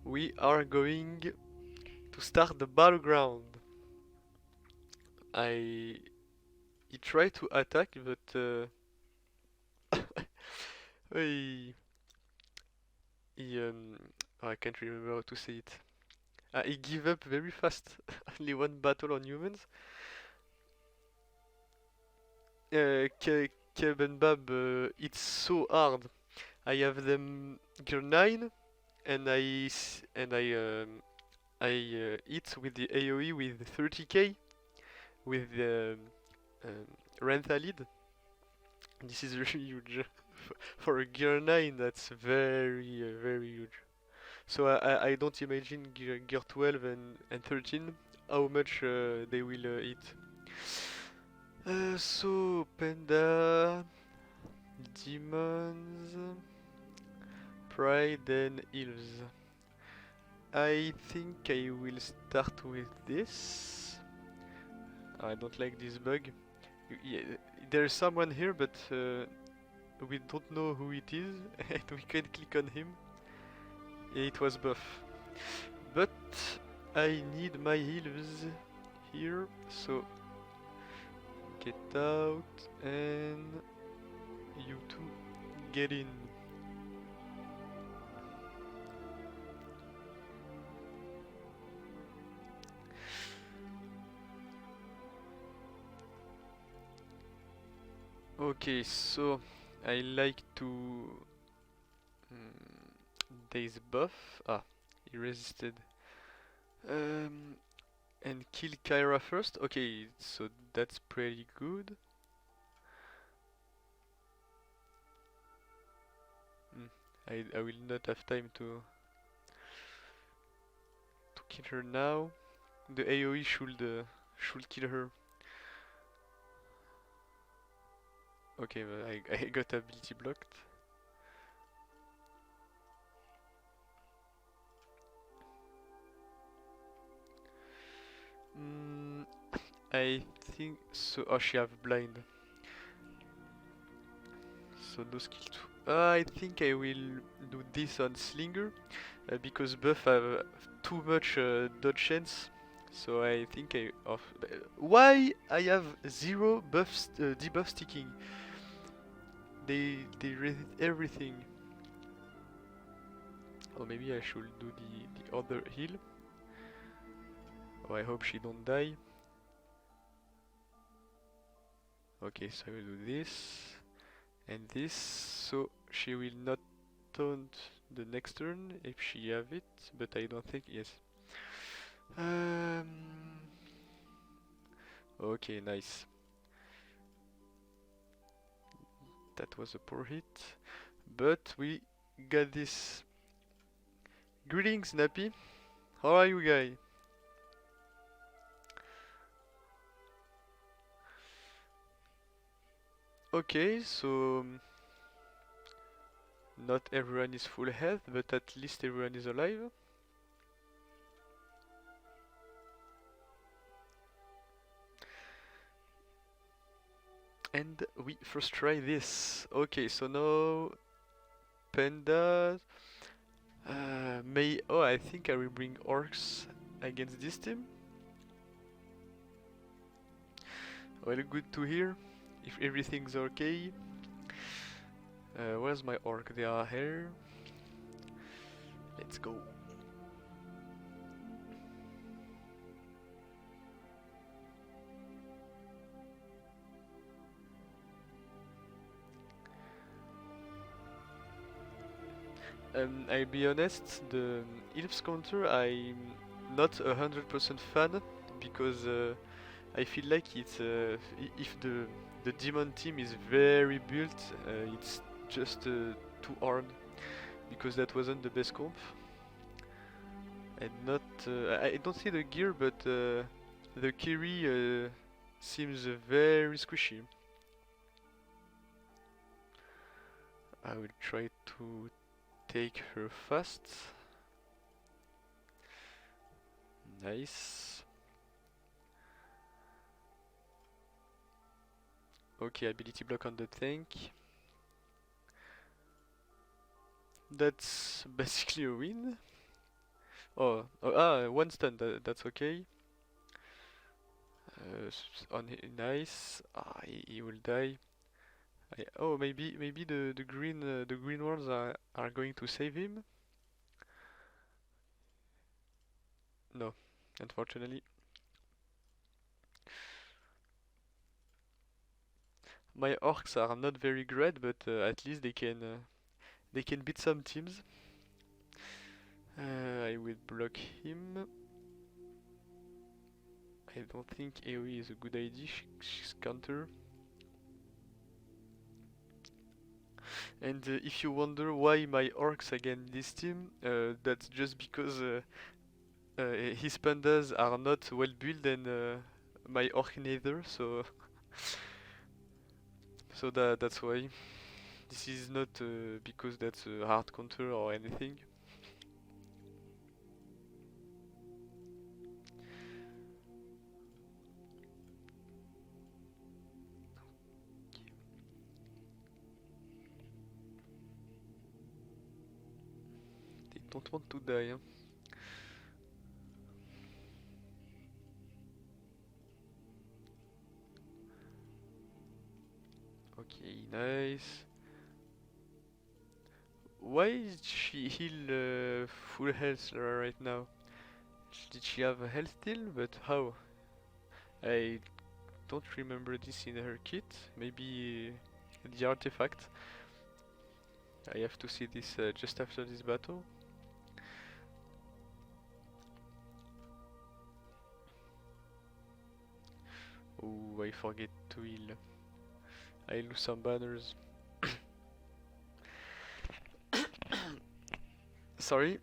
we are going to start the battleground. I he tried to attack, but he, he I can't remember how to say it. He gave up very fast. Only one battle on humans. Kebenbab, it's so hard. I have them gear 9 and I hit with the AoE with 30k with the Renthalid. This is really huge. For a gear 9, that's very huge. So I don't imagine gear 12 and 13 how much they will hit. So, Panda, Demons, Pride and Elves. I think I will start with this. I don't like this bug. Yeah, there's someone here, but we don't know who it is, and we can click on him. It was buff. But I need my heals here, so get out and you two get in. Okay, so I like to daze buff. Ah, he resisted. Um, and kill Kyra first. Okay, so that's pretty good. Mm, I will not have time to kill her now. The AoE should kill her. Okay, but I got ability blocked. Mm, I think so. Oh, she have blind. So no skill 2. I think I will do this on Slinger because buff have too much dodge chance. So I think I off. Why I have zero buffs debuff sticking? They read everything. Or maybe I should do the other heal. Oh, I hope she don't die. Okay, so I will do this and this, so she will not taunt the next turn if she have it, but I don't think, yes. Um, okay, nice. That was a poor hit, but we got this. Greetings, Nappy. How are you, guy? Okay, so not everyone is full health, but at least everyone is alive. And we first try this. Okay, so now Panda may. Oh, I think I will bring orcs against this team. Well, good to hear. If everything's okay. Where's my orc? They are here. Let's go. I'll be honest, the Ilf's counter I'm not 100% fan because I feel like it's if the demon team is very built, it's just too hard because that wasn't the best comp. And not I don't see the gear, but the Kiri seems very squishy. I will try to take her fast. Nice. Okay, ability block on the tank. That's basically a win. One stun, that's okay. Nice. He will die. Maybe the green ones are going to save him. No, unfortunately. My orcs are not very great, but at least they can beat some teams. I will block him. I don't think AoE is a good idea. She's counter. And if you wonder why my orcs against this team, that's just because his pandas are not well built and my orc neither. So that's why. This is not because that's a hard counter or anything. They don't want to die. Huh? Okay, nice. Why is she heal full health right now? Did she have a health steal? But how? I don't remember this in her kit. Maybe the artifact. I have to see this just after this battle. Oh, I forget to heal. I lose some banners. Sorry.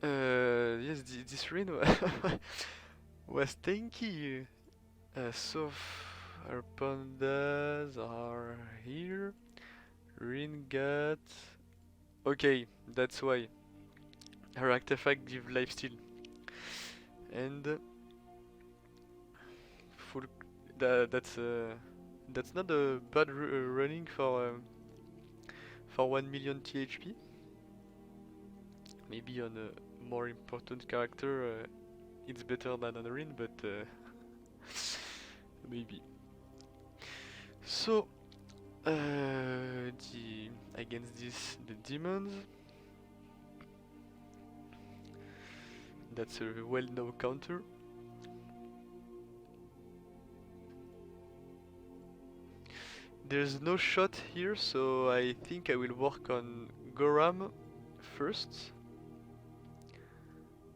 Yes, this rain was tanky. So our pandas are here. Ringat. Okay, that's why. Her artifact give lifesteal. And full. That's not a bad running for 1 million THP. Maybe on a more important character, it's better than on Rin, but maybe. So, against the demons, that's a well-known counter. There's no shot here, so I think I will work on Goram first,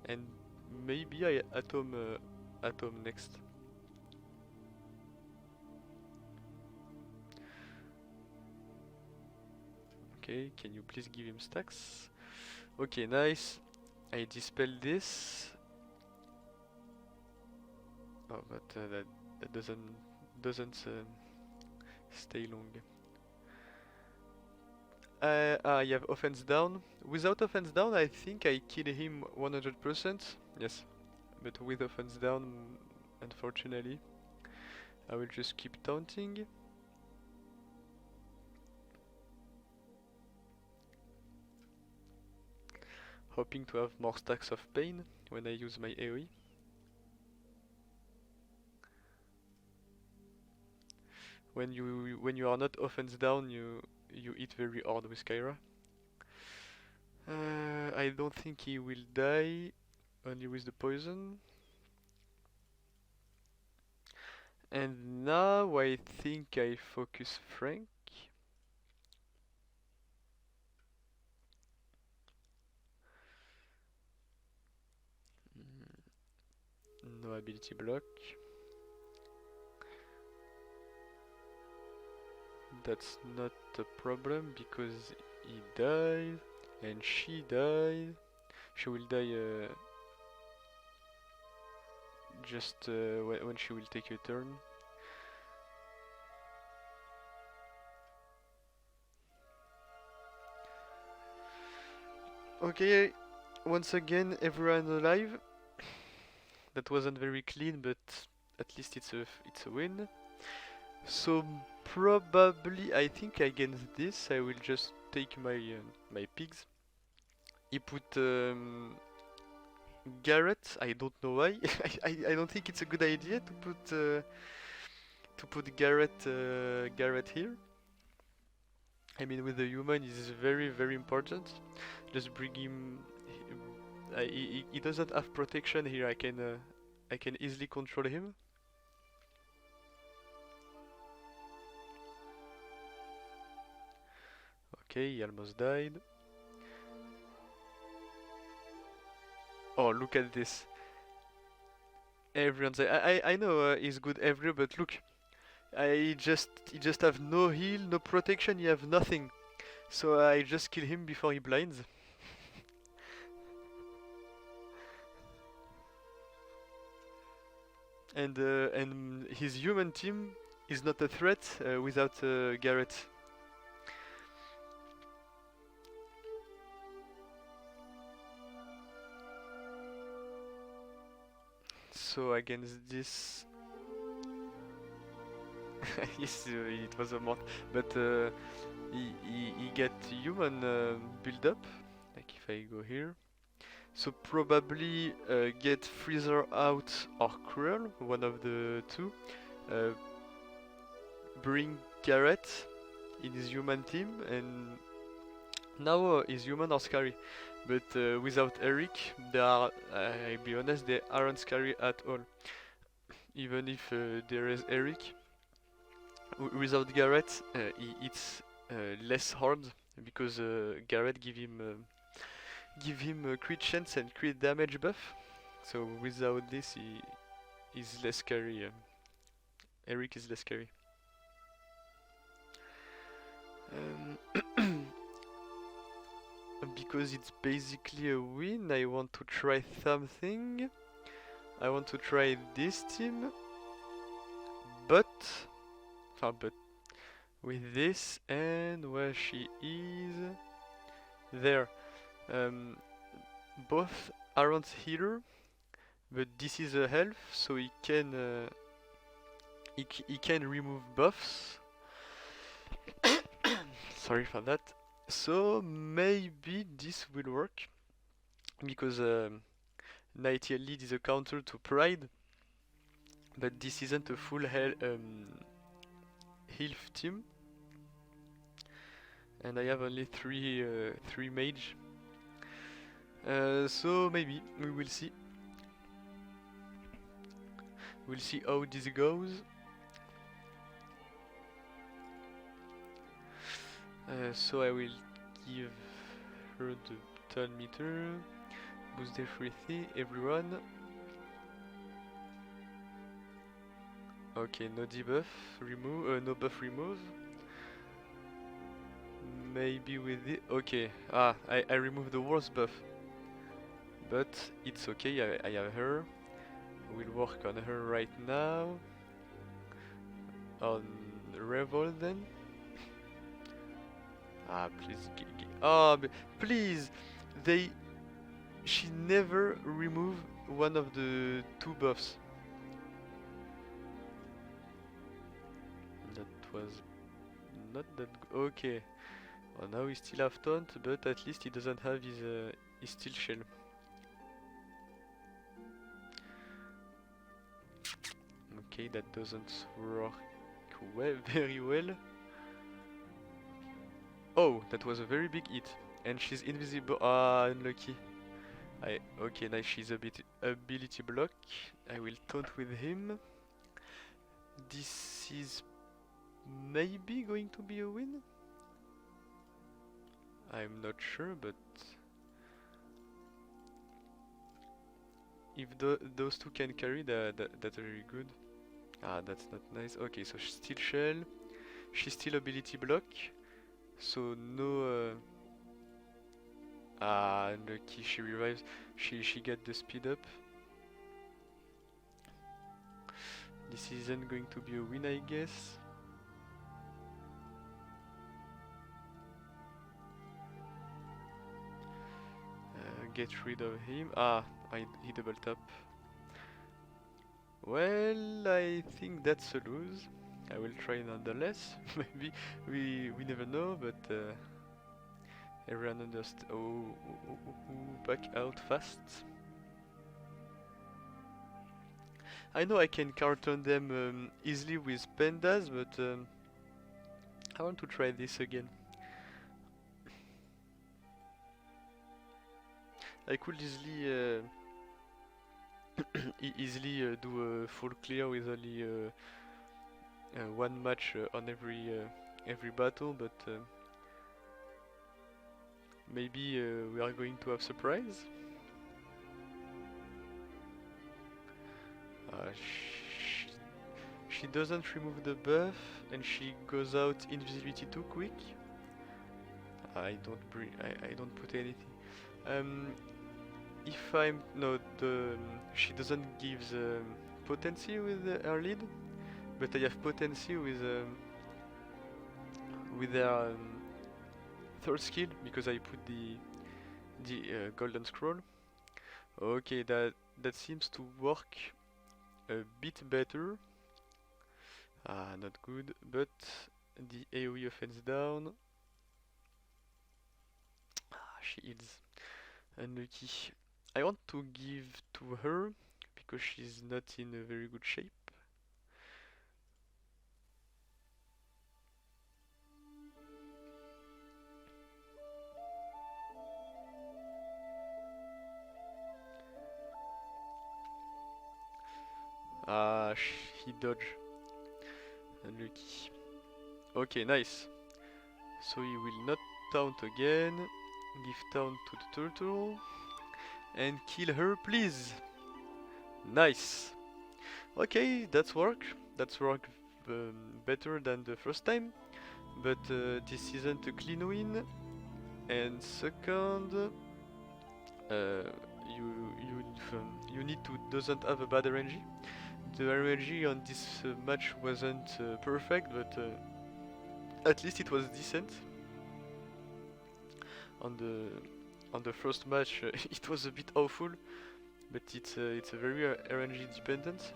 and maybe I Atom next. Okay, can you please give him stacks? Okay, nice. I dispel this. Oh, but that doesn't stay long. You have offense down. Without offense down, I think I kill him 100%. Yes, but with offense down, unfortunately, I will just keep taunting. Hoping to have more stacks of pain when I use my AoE. When you are not offense down, you hit very hard with Kyra. I don't think he will die, only with the poison. And now I think I focus Frank. No ability block. That's not a problem because he died and she died. She will die just when she will take a turn. Okay, once again everyone alive. That wasn't very clean, but at least it's a win. So probably I think against this I will just take my my pigs. He put Garrett. I don't know why. I don't think it's a good idea to put Garrett here. I mean, with the human, is very important. Just bring him. He doesn't have protection here. I can easily control him. Okay, he almost died. Oh, look at this. Everyone's. I know he's good everywhere, but look, he just have no heal, no protection. He have nothing. So I just kill him before he blinds. And his human team is not a threat without Garrett. So against this, yes, it was a mod, but he get human build up. Like if I go here, so probably get Freezer out or Cruel, one of the two. Uh, bring Garrett in his human team, and now his human are scary. But without Eric, they are, I'll be honest, they aren't scary at all. Even if there is Eric, without Garrett, it's less hard because Garrett give him a crit chance and crit damage buff. So without this, he is less scary. Eric is less scary. Because it's basically a win, I want to try something. I want to try this team, but with this, and where she is there. Both aren't healer, but this is a health, so he can remove buffs. Sorry for that. So maybe this will work because Nighty Lead is a counter to Pride, but this isn't a full health team, and I have only three mage. So maybe we will see. We'll see how this goes. So I will give her the turn meter, boost everything, everyone. Okay, no debuff remove, no buff remove. Maybe with it. Okay, I removed the worst buff, but it's okay. I have her. We'll work on her right now. On Revolt then. Please. Please! She never removed one of the two buffs. That was not that okay. Well, now he still have taunt, but at least he doesn't have his steel shell. Okay, that doesn't work very well. Oh, that was a very big hit. And she's invisible. Unlucky. Okay, nice. She's a bit ability block. I will taunt with him. This is maybe going to be a win. I'm not sure, but if those two can carry, that's very good. That's not nice. Okay, so steel shell. She's still ability block. So no. Unlucky. She revives. She get the speed up. This isn't going to be a win, I guess. Get rid of him. He double tap. Well, I think that's a lose. I will try nonetheless. Maybe we never know, but everyone understands. Back out fast. I know I can carton them easily with pandas, but I want to try this again. I could easily easily do a full clear with only one match on every battle, but maybe we are going to have surprise. She doesn't remove the buff, and she goes out invisibility too quick. I don't put anything. If I'm no the she doesn't give the potency with her lead, but I have potency with her third skill because I put the golden scroll. Okay, that seems to work a bit better. Ah, not good, but the AoE offense down. Ah, she is unlucky. I want to give to her because she's not in a very good shape. Ah, he dodged. Unlucky. Okay, nice. So he will not taunt again. Give taunt to the turtle. And kill her, please. Nice. Okay, that's work. That's work better than the first time. But this isn't a clean win. And second, you need to doesn't have a bad RNG. The RNG on this match wasn't perfect, but at least it was decent. On the first match, it was a bit awful, but it's a very RNG dependent.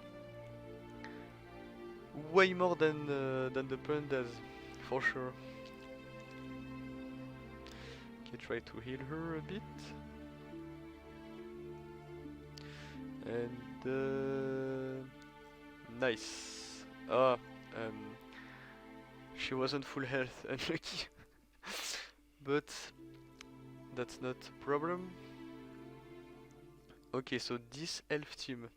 Way more than the pandas, for sure. Okay, try to heal her a bit. And nice. Ah, she wasn't full health, unlucky. But that's not a problem. Okay, so this elf team,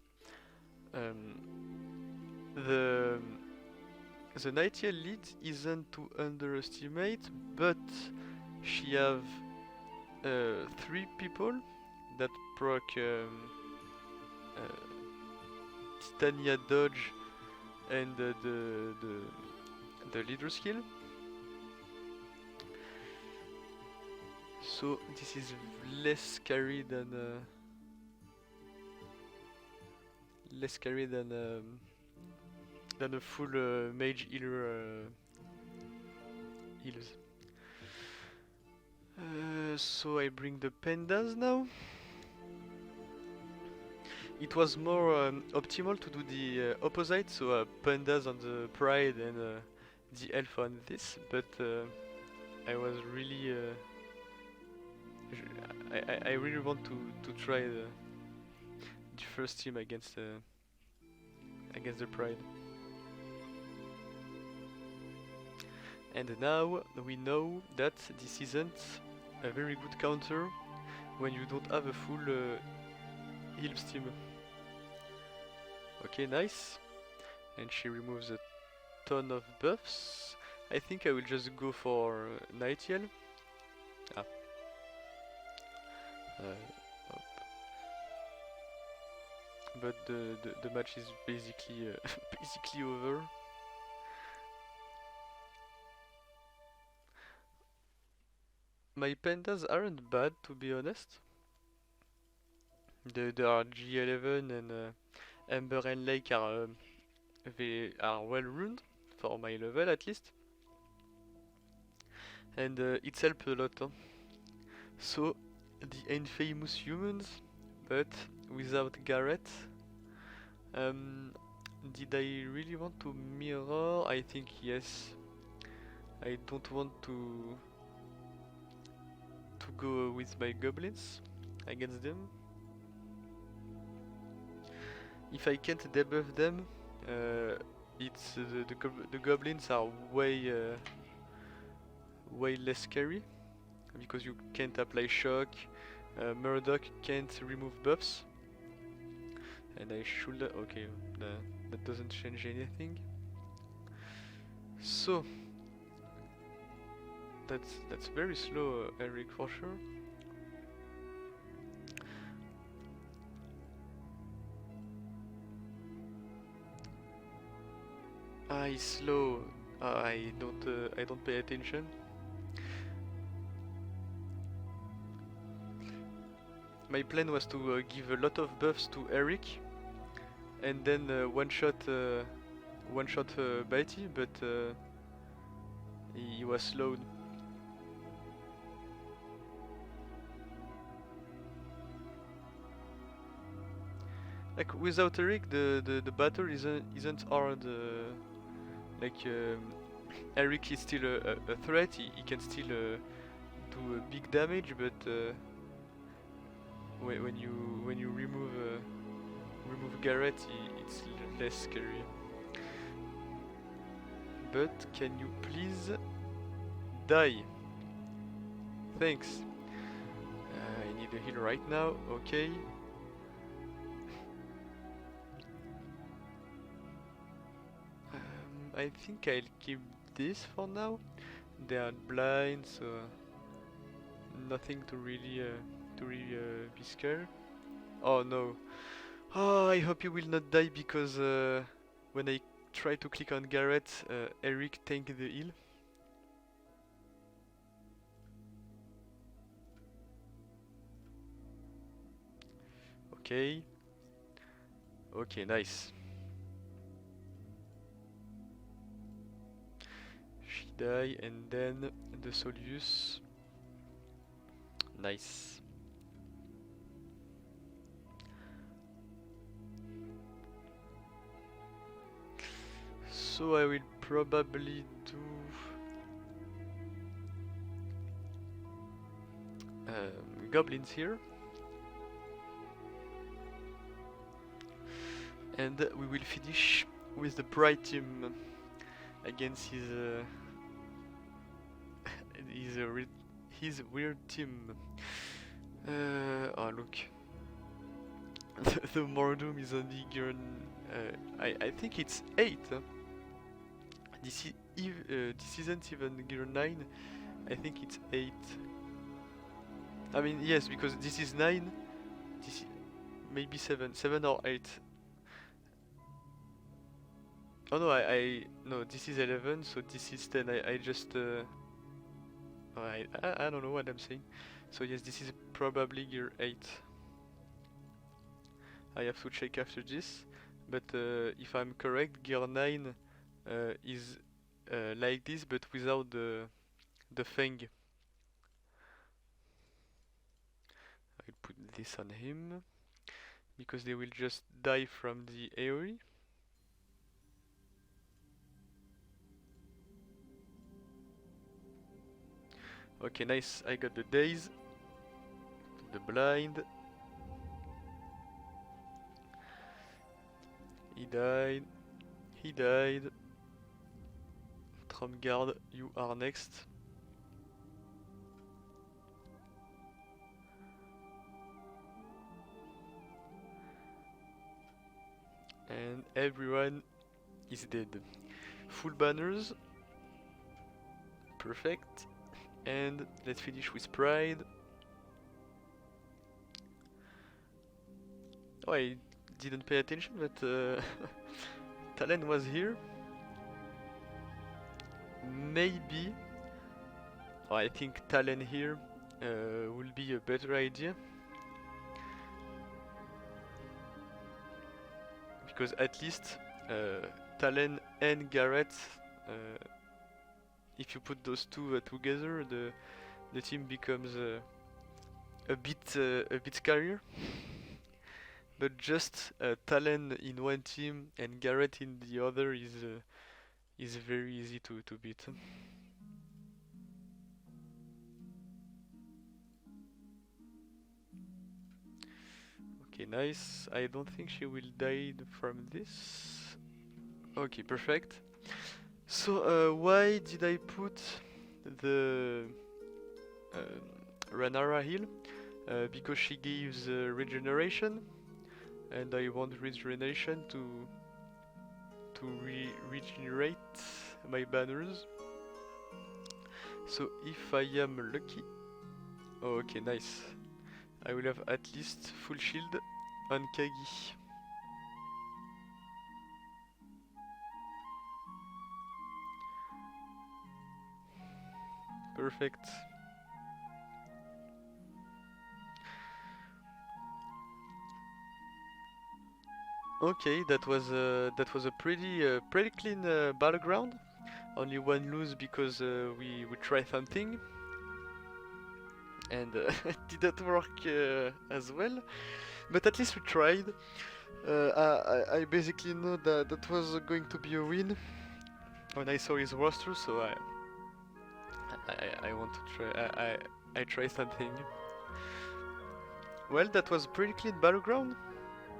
the Nightingale lead isn't to underestimate, but she have 3 people that proc Titania dodge and the leader skill. So this is less scary than a full mage healer heals. So I bring the pandas now. It was more optimal to do the opposite, so pandas on the pride and the elf on this, but I was really I really want to try the first team against the pride. And now we know that this isn't a very good counter when you don't have a full heals team. Okay, nice. And she removes a ton of buffs. I think I will just go for Nightingale. Ah. Up. But the match is basically basically over. My pandas aren't bad, to be honest. There are G11 and Ember and Lake they are well runed for my level at least, and it's helped a lot. Huh? So the infamous humans, but without Garrett. Did I really want to mirror? I think yes. I don't want to go with my goblins against them. If I can't debuff them, it's the goblins are way less scary because you can't apply shock. Murdoch can't remove buffs, and I should. Okay, that doesn't change anything. So that's very slow, Eric, for sure. He's slow. I don't pay attention. My plan was to give a lot of buffs to Eric, and then one shot Bitey, but he was slowed. Like without Eric, the battle isn't hard. Like Eric is still a threat. He can still do big damage, but when you remove Garrett, it's less scary. But can you please die? Thanks. I need a heal right now. Okay. I think I'll keep this for now. They are blind, so nothing to really be scared. Oh no. Oh, I hope you will not die because when I try to click on Garrett, Eric tanked the heal. Okay. Okay, nice. She die and then the Solius. Nice. So I will probably do goblins here. And we will finish with the Pride team against his weird team. Oh look, the Mordum is only gear. I think it's 8. This isn't even gear 9. I think it's 8. I mean yes, because this is 9. This maybe 7 or 8. Oh no, no, this is 11, so this is 10. I just I don't know what I'm saying. So yes, this is probably gear 8. I have to check after this, but if I'm correct, gear 9 is like this, but without the fang. I'll put this on him because they will just die from the AoE. Okay, nice. I got the daze, the blind. He died. He died. Trumguard, you are next. And everyone is dead. Full banners. Perfect. And let's finish with Pride. Oh, I didn't pay attention, but Talon was here. Maybe. Oh, I think Talon here will be a better idea. Because at least Talon and Garrett, if you put those two together, the team becomes a bit scarier. But just Talon in one team and Garrett in the other is very easy to beat. Okay, nice. I don't think she will die from this. Okay, perfect. So, why did I put the Ranara heal? Because she gives regeneration, and I want regeneration to regenerate my banners. So if I am lucky, oh, okay, nice. I will have at least full shield on Kagi. Perfect. Okay, that was a pretty clean battleground. Only one lose because we try something, and it didn't work as well. But at least we tried. I basically know that that was going to be a win when I saw his roster, so I want to try. I try something. Well, that was a pretty clean battleground.